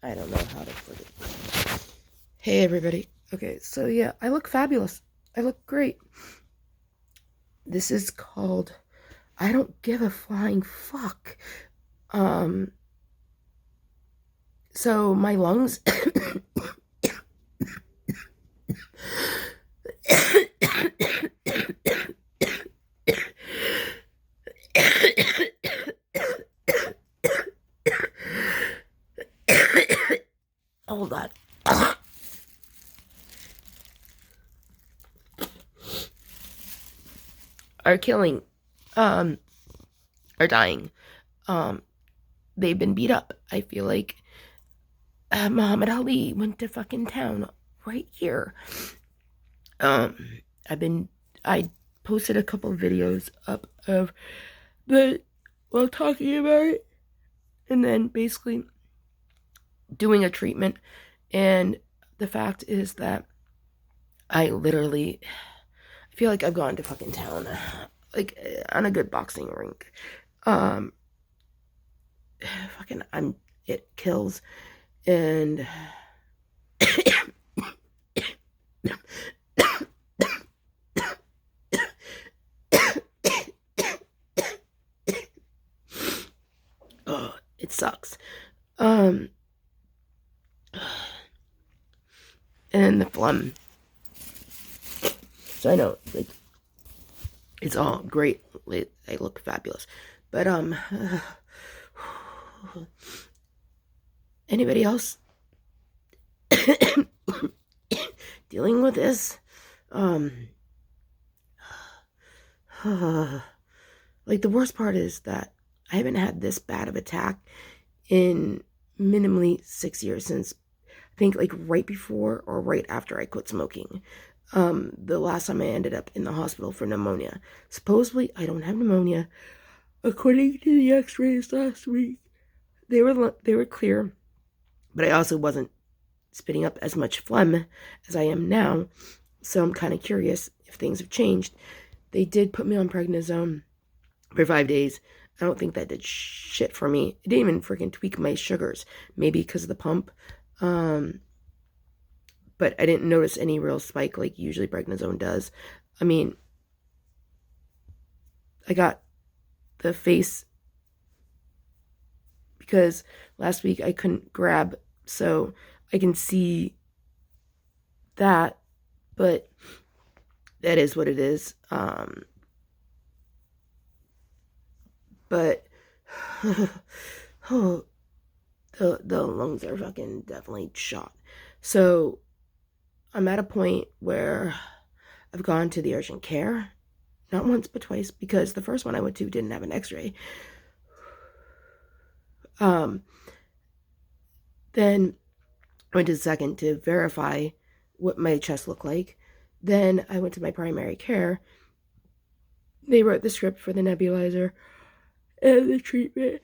I don't know how to forget. Hey everybody. Okay, so yeah, I look fabulous. I look great. This is called I don't give a flying fuck. Um so my lungs hold on. Are killing um are dying. Um they've been beat up. I feel like Muhammad Ali went to fucking town right here. Um, I've been I posted a couple of videos up of the while talking about it, and then basically doing a treatment. And the fact is that I literally I feel like I've gone to fucking town, like on a good boxing rink. Um, fucking it kills, and oh, it sucks. Um, and the phlegm. So I know, like, it's all great. I look fabulous, but anybody else dealing with this? Like the worst part is that I haven't had this bad of attack in minimally 6 years, since I think like right before or right after I quit smoking. The last time I ended up in the hospital for pneumonia. Supposedly I don't have pneumonia. According to the x-rays last week, they were clear, but I also wasn't spitting up as much phlegm as I am now. So I'm kind of curious if things have changed. They did put me on prednisone for 5 days. I don't think that did shit for me. It didn't even freaking tweak my sugars. Maybe because of the pump. But I didn't notice any real spike like usually prednisone does. I mean, I got the face because last week I couldn't grab, so I can see that, but that is what it is. But oh, the lungs are fucking definitely shot. So I'm at a point where I've gone to the urgent care, not once but twice, because the first one I went to didn't have an x-ray. Then I went to the second to verify what my chest looked like. Then I went to my primary care. They wrote the script for the nebulizer and the treatment.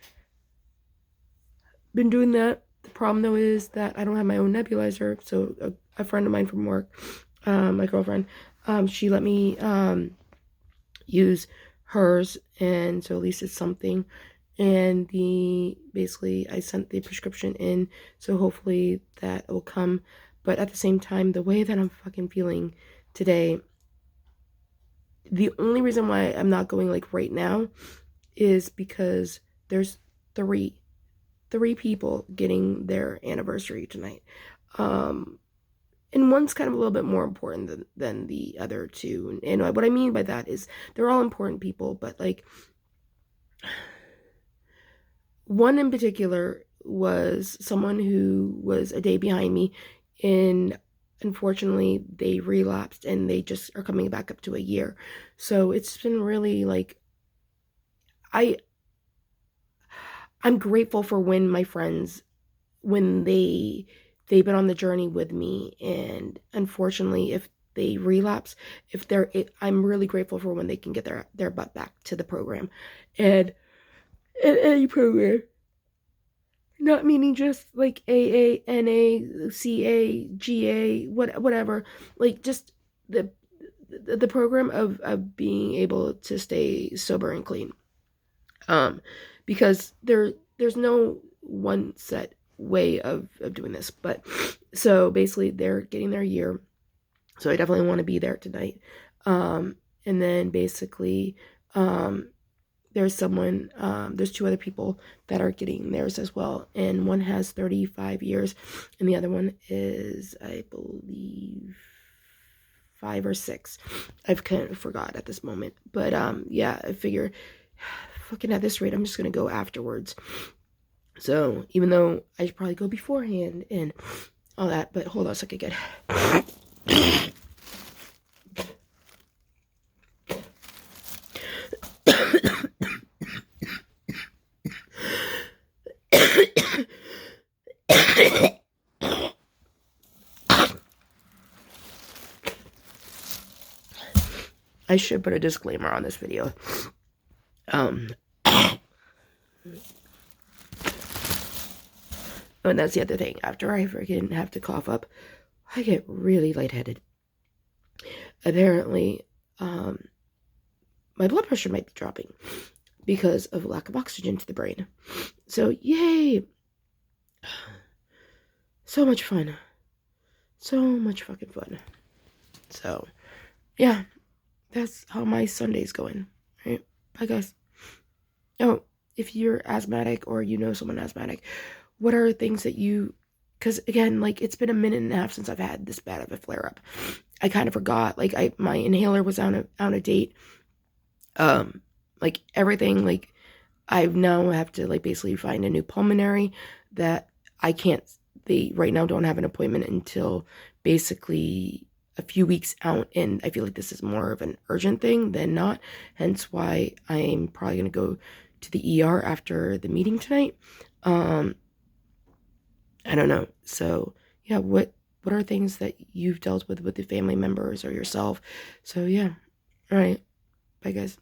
Been doing that. The problem though is that I don't have my own nebulizer. So a friend of mine from work, my girlfriend, she let me use hers, and so at least it's something. And basically I sent the prescription in, so hopefully that will come. But at the same time, the way that I'm fucking feeling today, the only reason why I'm not going like right now is because there's three people getting their anniversary tonight. And one's kind of a little bit more important than the other two. And what I mean by that is they're all important people, but like one in particular was someone who was a day behind me, and unfortunately they relapsed and they just are coming back up to a year. So it's been really like I'm grateful for when my friends, when they've been on the journey with me, and unfortunately if they relapse, I'm really grateful for when they can get their butt back to the program. And in any program, not meaning just like AA, NA, CA, GA, whatever, like just the program of being able to stay sober and clean. Because there's no one set way of doing this. But so basically they're getting their year, so I definitely want to be there tonight. And then basically there's there's two other people that are getting theirs as well, and one has 35 years and the other one is, I believe, 5 or 6. I've kind of forgot at this moment, but yeah, I figure fucking at this rate I'm just gonna go afterwards. So even though I should probably go beforehand and all that, but hold on a second again. I should put a disclaimer on this video. And that's the other thing. After I freaking have to cough up, I get really lightheaded. Apparently, my blood pressure might be dropping because of lack of oxygen to the brain. So, yay! So much fun. So much fucking fun. So, yeah, that's how my Sunday's going. Right? Bye, guys. Oh, if you're asthmatic or you know someone asthmatic, what are things that you, because again, like, it's been a minute and a half since I've had this bad of a flare up. I kind of forgot, like, my inhaler was out of date. Like, everything, like, I now have to, like, basically find a new pulmonary that I can't, they right now don't have an appointment until basically a few weeks out, and I feel like this is more of an urgent thing than not, hence why I'm probably going to go to the ER after the meeting tonight. I don't know. So, yeah, what are things that you've dealt with the family members or yourself? So, yeah. All right. Bye, guys.